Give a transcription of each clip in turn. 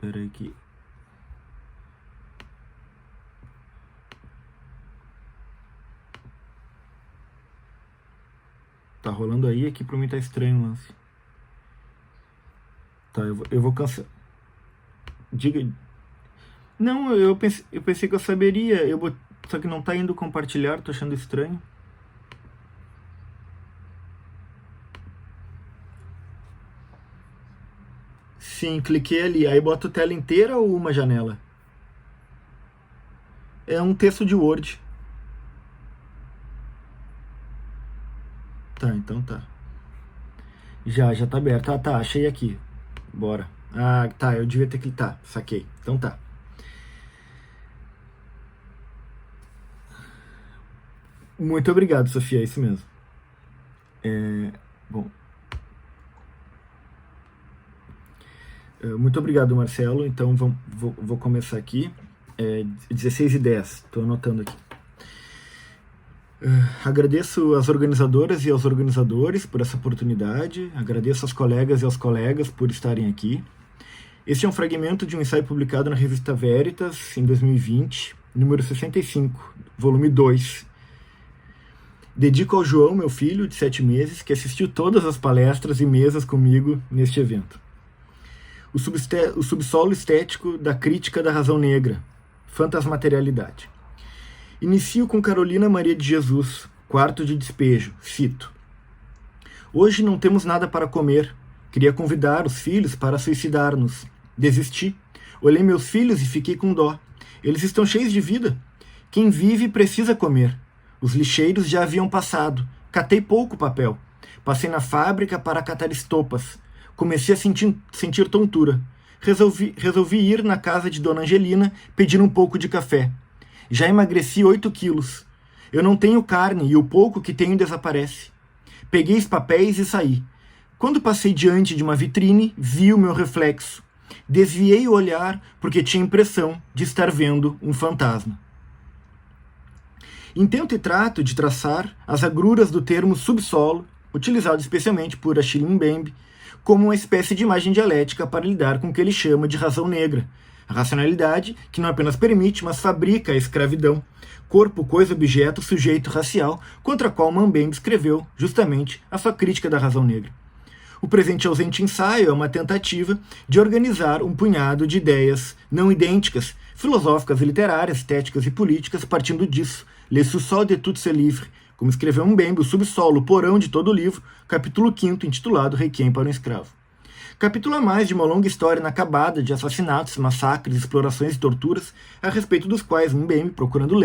Pera aí que... Tá rolando aí, aqui pra mim tá estranho o lance. Tá, eu vou cancelar. Diga. Não, eu pensei que eu saberia. Só que não tá indo compartilhar, tô achando estranho. Sim, cliquei ali. Aí boto tela inteira ou uma janela? É um texto de Word. Tá, então tá. Já tá aberto. Ah, tá, achei aqui. Bora. Ah, tá, eu devia ter clicado. Tá, saquei. Então tá. Muito obrigado, Sofia, é isso mesmo. Bom. Muito obrigado, Marcelo. Então vou começar aqui. 16:10, estou anotando aqui. Agradeço às organizadoras e aos organizadores por essa oportunidade. Agradeço às colegas e aos colegas por estarem aqui. Este é um fragmento de um ensaio publicado na revista Veritas em 2020, número 65, volume 2. Dedico ao João, meu filho, de 7 meses, que assistiu todas as palestras e mesas comigo neste evento. O subsolo estético da crítica da razão negra, fantasmaterialidade. Inicio com Carolina Maria de Jesus, quarto de despejo, cito. Hoje não temos nada para comer. Queria convidar os filhos para suicidar-nos. Desisti. Olhei meus filhos e fiquei com dó. Eles estão cheios de vida. Quem vive precisa comer. Os lixeiros já haviam passado. Catei pouco papel. Passei na fábrica para catar estopas. Comecei a sentir tontura. Resolvi ir na casa de Dona Angelina pedir um pouco de café. Já emagreci 8 quilos. Eu não tenho carne e o pouco que tenho desaparece. Peguei os papéis e saí. Quando passei diante de uma vitrine, vi o meu reflexo. Desviei o olhar porque tinha a impressão de estar vendo um fantasma. Intento e trato de traçar as agruras do termo subsolo, utilizado especialmente por Achille Mbembe, como uma espécie de imagem dialética para lidar com o que ele chama de razão negra, a racionalidade que não apenas permite, mas fabrica a escravidão, corpo, coisa, objeto, sujeito racial, contra a qual Mbembe escreveu, justamente, a sua crítica da razão negra. O presente ausente ensaio é uma tentativa de organizar um punhado de ideias não idênticas, filosóficas e literárias, estéticas e políticas, partindo disso, Le sous-sol de tout ce livre, como escreveu Mbembe, o subsolo, o porão de todo o livro, capítulo 5º, intitulado Requiem para um Escravo. Capítulo a mais de uma longa história inacabada de assassinatos, massacres, explorações e torturas, a respeito dos quais Mbembe, procurando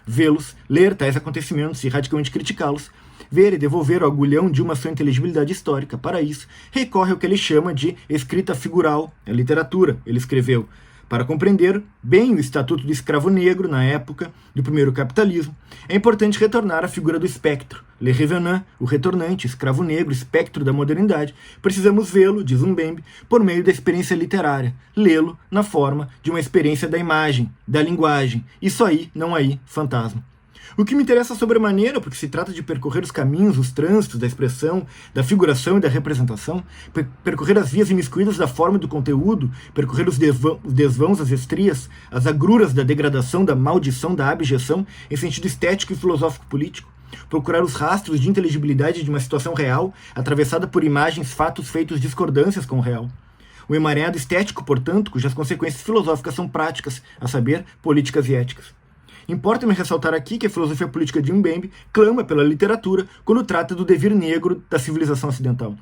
vê-los, ler tais acontecimentos e radicalmente criticá-los, ver e devolver o agulhão de uma sua inteligibilidade histórica. Para isso, recorre ao que ele chama de escrita figural, a literatura. Ele escreveu: para compreender bem o estatuto do escravo negro na época do primeiro capitalismo, é importante retornar à figura do espectro. Le Revenant, o retornante, escravo negro, espectro da modernidade. Precisamos vê-lo, diz Mbembe, por meio da experiência literária. Lê-lo na forma de uma experiência da imagem, da linguagem. Isso aí, não aí, fantasma. O que me interessa sobremaneira, porque se trata de percorrer os caminhos, os trânsitos da expressão, da figuração e da representação, percorrer as vias imiscuídas da forma e do conteúdo, percorrer os desvãos, as estrias, as agruras da degradação, da maldição, da abjeção, em sentido estético e filosófico-político, procurar os rastros de inteligibilidade de uma situação real, atravessada por imagens, fatos feitos discordâncias com o real. O emaranhado estético, portanto, cujas consequências filosóficas são práticas, a saber, políticas e éticas. Importa-me ressaltar aqui que a filosofia política de Mbembe clama pela literatura quando trata do devir negro da civilização ocidental.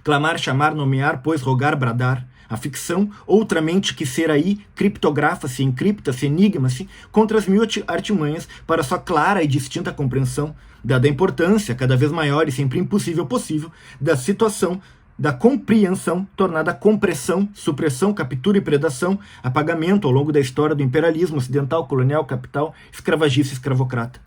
Clamar, chamar, nomear, pois, rogar, bradar. A ficção, outramente que ser aí, criptografa-se, encripta-se, enigma-se contra as mil artimanhas para sua clara e distinta compreensão, dada a importância, cada vez maior e sempre impossível possível, da situação da compreensão, tornada compressão, supressão, captura e predação, apagamento ao longo da história do imperialismo ocidental, colonial, capital, escravagista e escravocrata.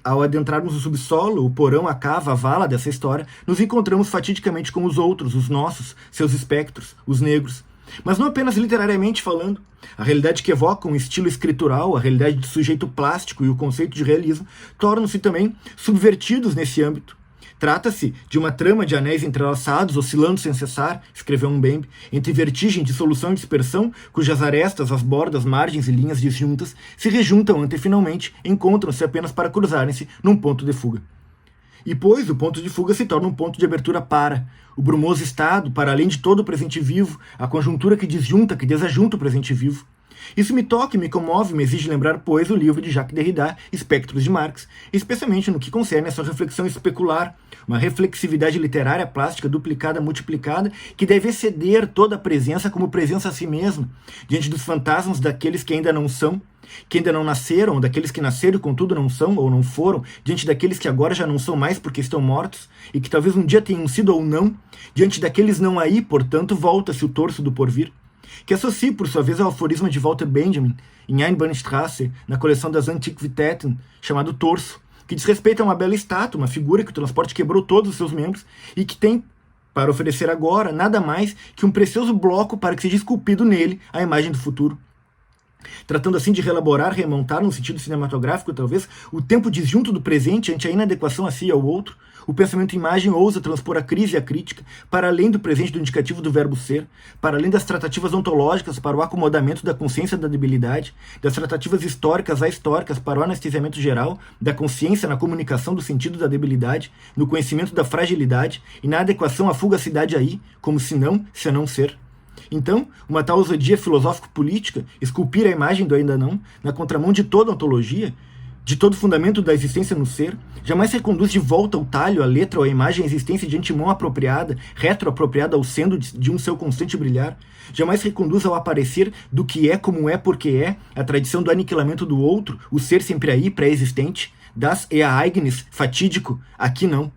Ao adentrarmos o subsolo, o porão, a cava, a vala dessa história, nos encontramos fatidicamente com os outros, os nossos, seus espectros, os negros. Mas não apenas literariamente falando. A realidade que evoca um estilo escritural, a realidade do sujeito plástico e o conceito de realismo tornam-se também subvertidos nesse âmbito. Trata-se de uma trama de anéis entrelaçados, oscilando sem cessar, escreveu Mbembe, entre vertigem, dissolução e dispersão, cujas arestas, as bordas, margens e linhas disjuntas se rejuntam ante finalmente encontram-se apenas para cruzarem-se num ponto de fuga. E pois o ponto de fuga se torna um ponto de abertura para o brumoso estado, para além de todo o presente vivo, a conjuntura que disjunta, que desajunta o presente vivo. Isso me toca, me comove, me exige lembrar, pois, o livro de Jacques Derrida, Espectros de Marx, especialmente no que concerne a sua reflexão especular, uma reflexividade literária plástica duplicada, multiplicada, que deve exceder toda a presença como presença a si mesma, diante dos fantasmas daqueles que ainda não são, que ainda não nasceram, daqueles que nasceram e contudo não são ou não foram, diante daqueles que agora já não são mais porque estão mortos, e que talvez um dia tenham sido ou não, diante daqueles não aí, portanto, volta-se o torso do porvir, que associa, por sua vez, ao aforisma de Walter Benjamin, em Einbahnstraße, na coleção das Antiquitäten, chamado Torso, que diz respeito a uma bela estátua, uma figura que o transporte quebrou todos os seus membros e que tem, para oferecer agora, nada mais que um precioso bloco para que seja esculpido nele a imagem do futuro. Tratando assim de reelaborar, remontar, no sentido cinematográfico, talvez, o tempo disjunto do presente ante a inadequação a si e ao outro, o pensamento imagem ousa transpor a crise e a crítica para além do presente do indicativo do verbo ser, para além das tratativas ontológicas para o acomodamento da consciência da debilidade, das tratativas históricas ahistóricas para o anestesiamento geral, da consciência na comunicação do sentido da debilidade, no conhecimento da fragilidade e na adequação à fugacidade aí, como se não ser. Então, uma tal ousadia filosófico-política, esculpir a imagem do ainda não, na contramão de toda ontologia, de todo fundamento da existência no ser, jamais reconduz de volta ao talho, à letra ou à imagem a existência de antemão apropriada, retroapropriada ao sendo de um seu constante brilhar, jamais reconduz ao aparecer do que é como é porque é, a tradição do aniquilamento do outro, o ser sempre aí, pré-existente, das Ereignis, fatídico, aqui não.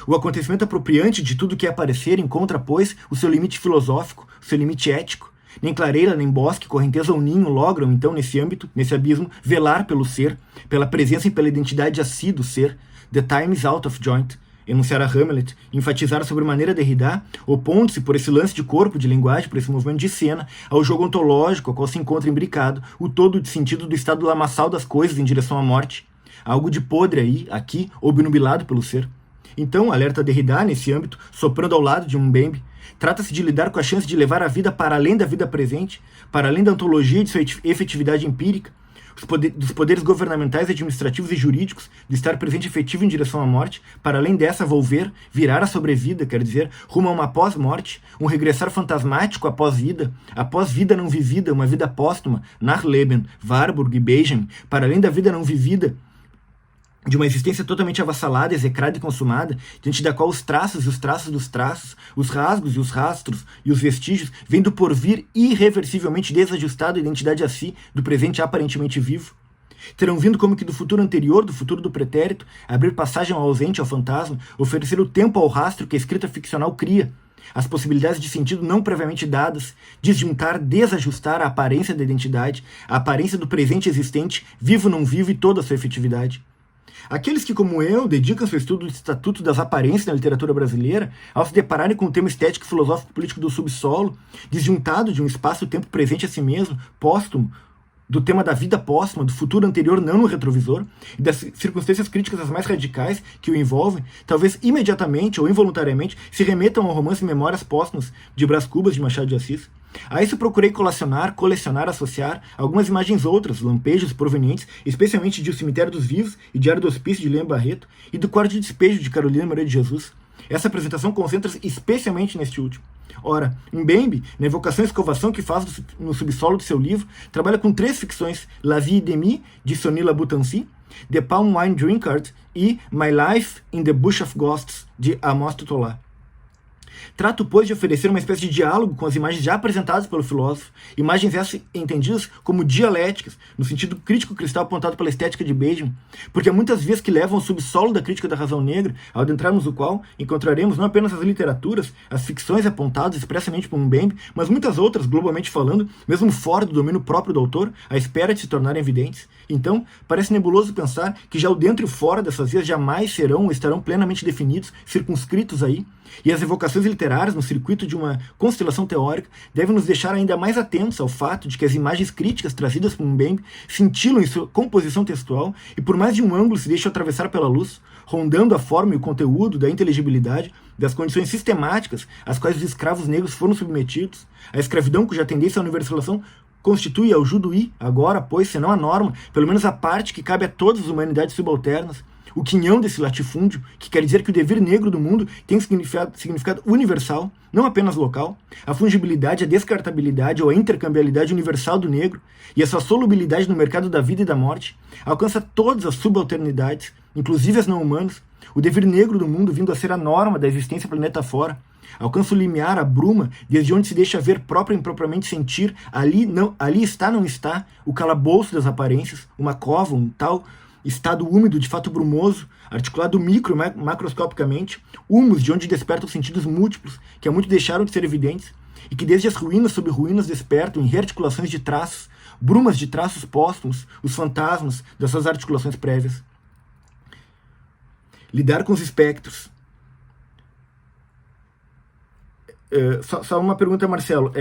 O acontecimento apropriante de tudo que é aparecer encontra, pois, o seu limite filosófico, o seu limite ético. Nem clareira, nem bosque, correnteza ou ninho logram, então, nesse âmbito, nesse abismo, velar pelo ser, pela presença e pela identidade a si do ser. The time is out of joint, enunciar a Hamlet, enfatizar sobre maneira Derrida, opondo-se por esse lance de corpo, de linguagem, por esse movimento de cena, ao jogo ontológico, ao qual se encontra imbricado o todo de sentido do estado lamaçal das coisas em direção à morte. Algo de podre aí, aqui, obnubilado pelo ser. Então, alerta Derrida, nesse âmbito, soprando ao lado de Mbembe, trata-se de lidar com a chance de levar a vida para além da vida presente, para além da ontologia e de sua efetividade empírica, dos poderes governamentais, administrativos e jurídicos, de estar presente efetivo em direção à morte, para além dessa volver, virar a sobrevida, quer dizer, rumo a uma pós-morte, um regressar fantasmático após vida não vivida, uma vida póstuma, Nachleben, Warburg e Benjamin, para além da vida não vivida, de uma existência totalmente avassalada, execrada e consumada, diante da qual os traços e os traços dos traços, os rasgos e os rastros e os vestígios vêm do porvir irreversivelmente desajustado à identidade a si do presente aparentemente vivo. Terão vindo como que do futuro anterior, do futuro do pretérito, abrir passagem ao ausente, ao fantasma, oferecer o tempo ao rastro que a escrita ficcional cria, as possibilidades de sentido não previamente dadas, disjuntar, desajustar a aparência da identidade, a aparência do presente existente, vivo não vivo e toda a sua efetividade. Aqueles que, como eu, dedicam seu estudo do estatuto das aparências na literatura brasileira, ao se depararem com o tema estético e filosófico-político do subsolo, disjuntado de um espaço-tempo presente a si mesmo, póstumo, do tema da vida póstuma, do futuro anterior não no retrovisor, e das circunstâncias críticas as mais radicais que o envolvem, talvez imediatamente ou involuntariamente se remetam ao romance Memórias Póstumas de Brás Cubas de Machado de Assis. A isso procurei colecionar, associar algumas imagens outras, lampejos provenientes especialmente de O Cemitério dos Vivos e Diário do Hospício de Leme Barreto e do Quarto de Despejo de Carolina Maria de Jesus. Essa apresentação concentra-se especialmente neste último. Ora, Mbembe, na evocação e escovação que faz no subsolo do seu livro, trabalha com 3 ficções: La Vie de Mi, de Sonny Labutancy, The Palm Wine Drinkard e My Life in the Bush of Ghosts, de Amos Tutola. Trato, pois, de oferecer uma espécie de diálogo com as imagens já apresentadas pelo filósofo, imagens essas entendidas como dialéticas, no sentido crítico cristal apontado pela estética de Benjamin, porque há muitas vezes que levam ao subsolo da crítica da razão negra, ao adentrarmos o qual encontraremos não apenas as literaturas, as ficções apontadas expressamente por Mbembe, mas muitas outras, globalmente falando, mesmo fora do domínio próprio do autor, à espera de se tornarem evidentes. Então, parece nebuloso pensar que já o dentro e o fora dessas vias jamais serão ou estarão plenamente definidos, circunscritos aí, e as evocações literários no circuito de uma constelação teórica devem nos deixar ainda mais atentos ao fato de que as imagens críticas trazidas por Mbembe cintilam em sua composição textual e por mais de um ângulo se deixam atravessar pela luz, rondando a forma e o conteúdo da inteligibilidade das condições sistemáticas às quais os escravos negros foram submetidos, a escravidão cuja tendência à universalização constitui ao juduí, agora, pois, senão a norma, pelo menos a parte que cabe a todas as humanidades subalternas, o quinhão desse latifúndio, que quer dizer que o devir negro do mundo tem significado universal, não apenas local, a fungibilidade, a descartabilidade ou a intercambiabilidade universal do negro e a sua solubilidade no mercado da vida e da morte, alcança todas as subalternidades, inclusive as não humanas, o devir negro do mundo vindo a ser a norma da existência planeta fora, alcança o limiar, a bruma, desde onde se deixa ver próprio e impropriamente sentir, ali está, não está, o calabouço das aparências, uma cova, um tal estado úmido, de fato brumoso, articulado micro e macroscopicamente, humus de onde despertam sentidos múltiplos, que há muito deixaram de ser evidentes, e que desde as ruínas sobre ruínas despertam em rearticulações de traços, brumas de traços póstumos, os fantasmas das suas articulações prévias. Lidar com os espectros. Só uma pergunta, Marcelo.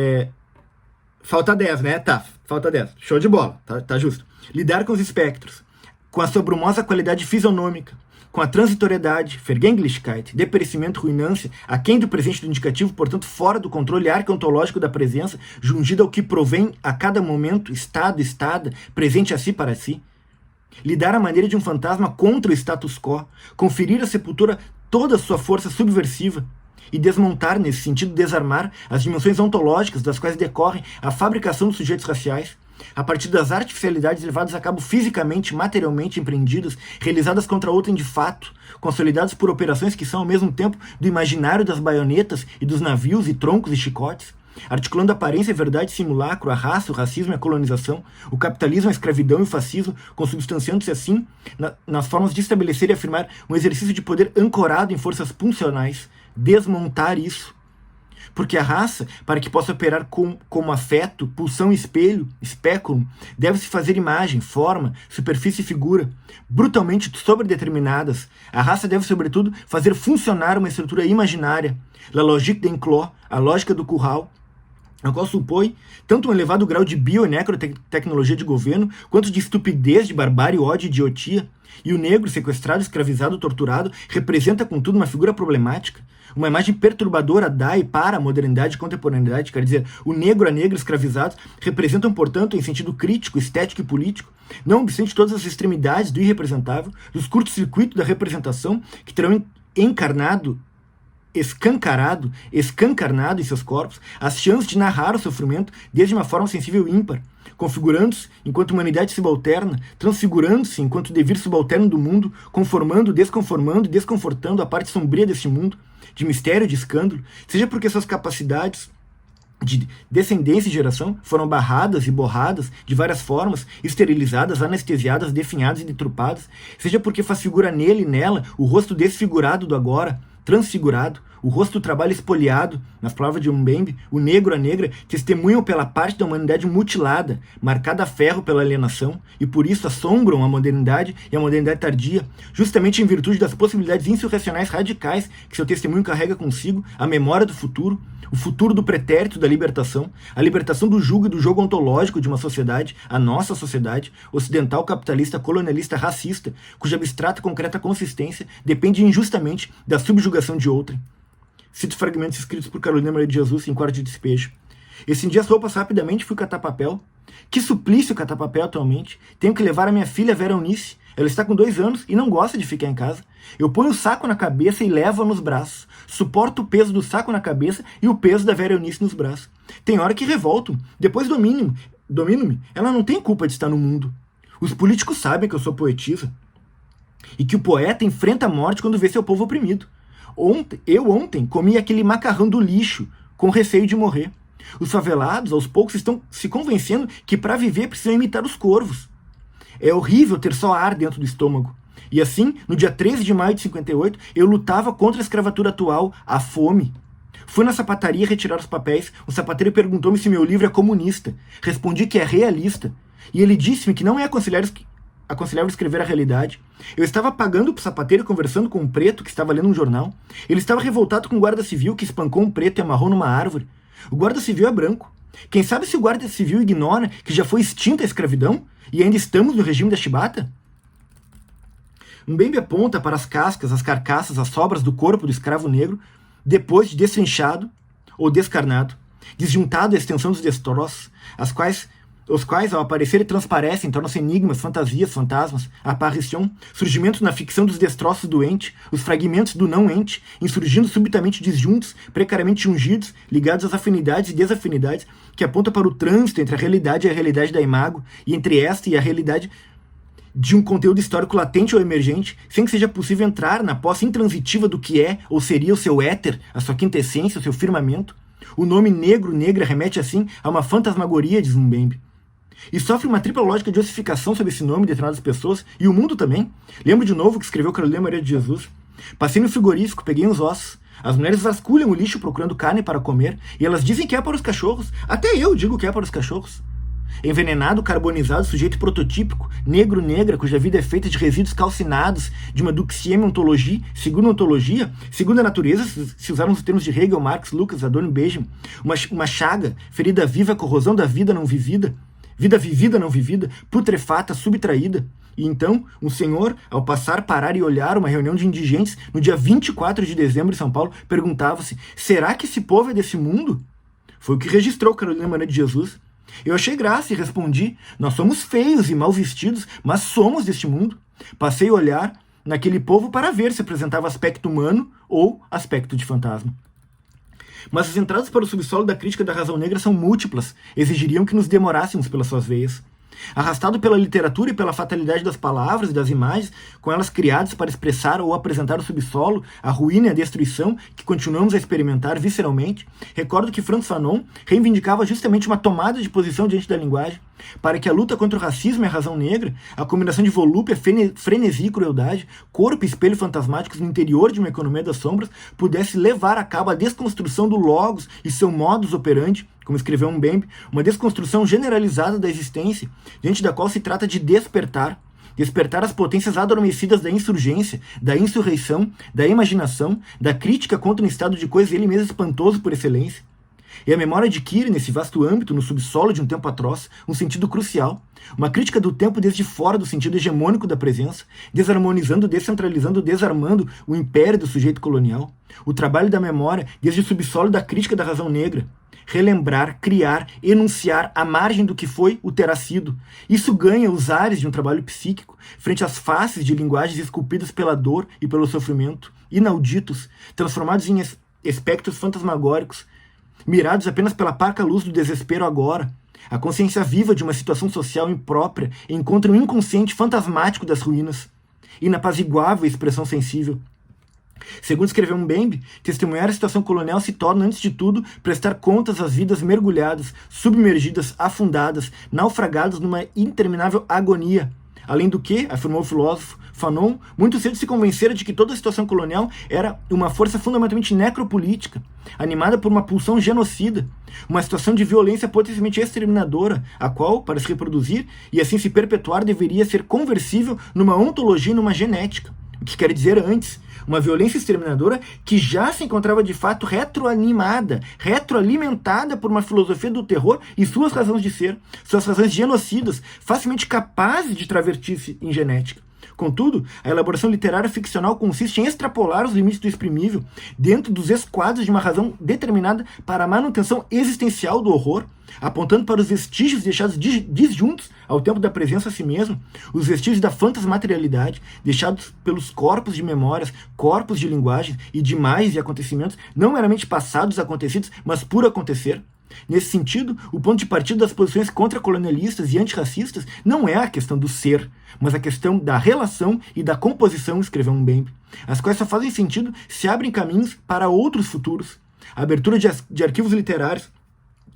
Falta 10, né? Tá, falta 10. Show de bola, tá justo. Lidar com os espectros, com a sua brumosa qualidade fisionômica, com a transitoriedade, Vergänglichkeit, deperecimento, ruinância, aquém do presente do indicativo, portanto fora do controle arqueontológico da presença, jungido ao que provém a cada momento, estado, estada, presente a si para si. Lidar à maneira de um fantasma contra o status quo, conferir à sepultura toda a sua força subversiva, e desmontar, nesse sentido, desarmar as dimensões ontológicas das quais decorrem a fabricação dos sujeitos raciais, a partir das artificialidades levadas a cabo fisicamente, materialmente empreendidas, realizadas contra outrem de fato, consolidadas por operações que são ao mesmo tempo do imaginário das baionetas e dos navios e troncos e chicotes, articulando a aparência e verdade simulacro, a raça, o racismo e a colonização, o capitalismo, a escravidão e o fascismo, consubstanciando-se assim nas formas de estabelecer e afirmar um exercício de poder ancorado em forças pulsionais, desmontar isso. Porque a raça, para que possa operar como afeto, pulsão, espelho, espéculo, deve-se fazer imagem, forma, superfície e figura, brutalmente sobredeterminadas. A raça deve, sobretudo, fazer funcionar uma estrutura imaginária, la logique d'enclos, a lógica do curral, a qual supõe tanto um elevado grau de bio e necrotecnologia de governo, quanto de estupidez, de barbárie, ódio e idiotia. E o negro, sequestrado, escravizado, torturado, representa, contudo, uma figura problemática, uma imagem perturbadora da e para a modernidade e contemporaneidade, quer dizer, o negro, a negra, escravizados, representam, portanto, em sentido crítico, estético e político, não obstante todas as extremidades do irrepresentável, dos curtos-circuitos da representação, que terão escancarado em seus corpos as chances de narrar o sofrimento desde uma forma sensível e ímpar, configurando-se enquanto humanidade subalterna, transfigurando-se enquanto devir subalterno do mundo, conformando, desconformando e desconfortando a parte sombria deste mundo, de mistério, de escândalo, seja porque suas capacidades de descendência e geração foram barradas e borradas de várias formas, esterilizadas, anestesiadas, definhadas e detrupadas, seja porque faz figura nele e nela o rosto desfigurado do agora, transfigurado, o rosto do trabalho espoliado, nas palavras de Mbembe, o negro, a negra, testemunham pela parte da humanidade mutilada, marcada a ferro pela alienação, e por isso assombram a modernidade e a modernidade tardia, justamente em virtude das possibilidades insurrecionais radicais que seu testemunho carrega consigo, a memória do futuro, o futuro do pretérito da libertação, a libertação do jugo e do jogo ontológico de uma sociedade, a nossa sociedade, ocidental, capitalista, colonialista, racista, cuja abstrata e concreta consistência depende injustamente da subjugação de outrem. Cito fragmentos escritos por Carolina Maria de Jesus em Quarto de Despejo. Estendi as roupas rapidamente e fui catar papel. Que suplício catar papel atualmente. Tenho que levar a minha filha Vera Eunice. Ela está com 2 anos e não gosta de ficar em casa. Eu ponho o saco na cabeça e levo-a nos braços. Suporto o peso do saco na cabeça e o peso da Vera Eunice nos braços. Tem hora que revolto. Depois domino-me. Ela não tem culpa de estar no mundo. Os políticos sabem que eu sou poetisa. E que o poeta enfrenta a morte quando vê seu povo oprimido. Ontem comi aquele macarrão do lixo, com receio de morrer. Os favelados, aos poucos, estão se convencendo que para viver precisam imitar os corvos. É horrível ter só ar dentro do estômago. E assim, no dia 13 de maio de 58, eu lutava contra a escravatura atual, a fome. Fui na sapataria retirar os papéis, o sapateiro perguntou-me se meu livro é comunista. Respondi que é realista. E ele disse-me que não é aconselhável aconselhava escrever a realidade. Eu estava pagando pro sapateiro e conversando com um preto que estava lendo um jornal. Ele estava revoltado com o guarda civil que espancou um preto e amarrou numa árvore. O guarda civil é branco. Quem sabe se o guarda civil ignora que já foi extinta a escravidão e ainda estamos no regime da chibata? Mbembe aponta para as cascas, as carcaças, as sobras do corpo do escravo negro depois de destrinchado ou descarnado, desjuntado à extensão dos destroços, os quais, ao aparecerem, transparecem, tornam-se enigmas, fantasias, fantasmas, aparição, surgimento na ficção dos destroços do ente, os fragmentos do não-ente, insurgindo subitamente disjuntos, precariamente ungidos, ligados às afinidades e desafinidades, que apontam para o trânsito entre a realidade e a realidade da imago, e entre esta e a realidade de um conteúdo histórico latente ou emergente, sem que seja possível entrar na posse intransitiva do que é ou seria o seu éter, a sua quinta essência, o seu firmamento. O nome negro, negra, remete assim a uma fantasmagoria, diz Mbembe. E sofre uma tripla lógica de ossificação sob esse nome de determinadas pessoas, e o mundo também. Lembro de novo que escreveu Carolina Maria de Jesus. Passei no frigorífico, peguei uns ossos. As mulheres vasculham o lixo procurando carne para comer, e elas dizem que é para os cachorros. Até eu digo que é para os cachorros. Envenenado, carbonizado, sujeito prototípico, negro, negra, cuja vida é feita de resíduos calcinados, de uma duxieme ontologia, segundo a natureza, se usarmos os termos de Hegel, Marx, Lucas, Adorno e Benjamin, uma chaga, ferida viva, corrosão da vida não vivida, vida vivida não vivida, putrefata, subtraída. E então, um senhor, ao passar, parar e olhar uma reunião de indigentes no dia 24 de dezembro em São Paulo, perguntava-se: será que esse povo é desse mundo? Foi o que registrou Carolina Maria de Jesus. Eu achei graça e respondi: nós somos feios e mal vestidos, mas somos deste mundo. Passei a olhar naquele povo para ver se apresentava aspecto humano ou aspecto de fantasma. Mas as entradas para o subsolo da crítica da razão negra são múltiplas, exigiriam que nos demorássemos pelas suas veias. Arrastado pela literatura e pela fatalidade das palavras e das imagens, com elas criadas para expressar ou apresentar o subsolo, a ruína e a destruição que continuamos a experimentar visceralmente, recordo que Frantz Fanon reivindicava justamente uma tomada de posição diante da linguagem, para que a luta contra o racismo e a razão negra, a combinação de volúpia, frenesi e crueldade, corpo e espelho fantasmáticos no interior de uma economia das sombras, pudesse levar a cabo a desconstrução do logos e seu modus operandi, como escreveu Mbembe, uma desconstrução generalizada da existência, diante da qual se trata de despertar as potências adormecidas da insurgência, da insurreição, da imaginação, da crítica contra um estado de coisas ele mesmo espantoso por excelência. E a memória adquire, nesse vasto âmbito, no subsolo de um tempo atroz, um sentido crucial, uma crítica do tempo desde fora do sentido hegemônico da presença, desarmonizando, descentralizando, desarmando o império do sujeito colonial, o trabalho da memória desde o subsolo da crítica da razão negra, relembrar, criar, enunciar à margem do que foi o terá sido. Isso ganha os ares de um trabalho psíquico, frente às faces de linguagens esculpidas pela dor e pelo sofrimento, inauditos, transformados em espectros fantasmagóricos, mirados apenas pela parca luz do desespero agora. A consciência viva de uma situação social imprópria encontra um inconsciente fantasmático das ruínas, inapaziguável expressão sensível. Segundo escreveu Mbembe, testemunhar a situação colonial se torna, antes de tudo, prestar contas às vidas mergulhadas, submergidas, afundadas, naufragadas numa interminável agonia. Além do que, afirmou o filósofo Fanon, muito cedo se convencera de que toda a situação colonial era uma força fundamentalmente necropolítica, animada por uma pulsão genocida, uma situação de violência potencialmente exterminadora, a qual, para se reproduzir e assim se perpetuar, deveria ser conversível numa ontologia e numa genética. O que quer dizer antes, uma violência exterminadora que já se encontrava de fato retroalimentada por uma filosofia do terror e suas razões de ser, suas razões genocidas, facilmente capazes de travestir-se em genética. Contudo, a elaboração literária ficcional consiste em extrapolar os limites do exprimível dentro dos esquadros de uma razão determinada para a manutenção existencial do horror, apontando para os vestígios deixados disjuntos ao tempo da presença a si mesmo, os vestígios da fantasmaterialidade deixados pelos corpos de memórias, corpos de linguagens e de imagens e acontecimentos não meramente passados acontecidos, mas por acontecer. Nesse sentido, o ponto de partida das posições contracolonialistas e antirracistas não é a questão do ser, mas a questão da relação e da composição, escreveu Mbembe, as quais só fazem sentido se abrem caminhos para outros futuros. A abertura de arquivos literários,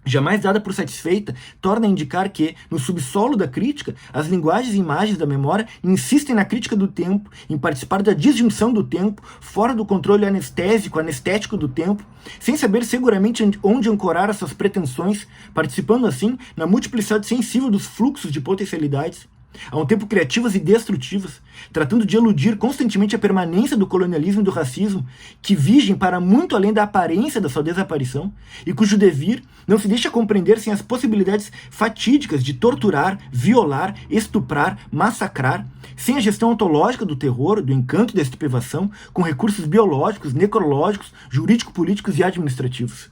jamais dada por satisfeita, torna a indicar que, no subsolo da crítica, as linguagens e imagens da memória insistem na crítica do tempo, em participar da disjunção do tempo, fora do controle anestético do tempo, sem saber seguramente onde ancorar as suas pretensões, participando assim na multiplicidade sensível dos fluxos de potencialidades. ao tempo criativas e destrutivas, tratando de eludir constantemente a permanência do colonialismo e do racismo, que vigem para muito além da aparência da sua desaparição, e cujo devir não se deixa compreender sem as possibilidades fatídicas de torturar, violar, estuprar, massacrar, sem a gestão ontológica do terror, do encanto desta privação, com recursos biológicos, necrológicos, jurídico-políticos e administrativos.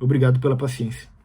Obrigado pela paciência.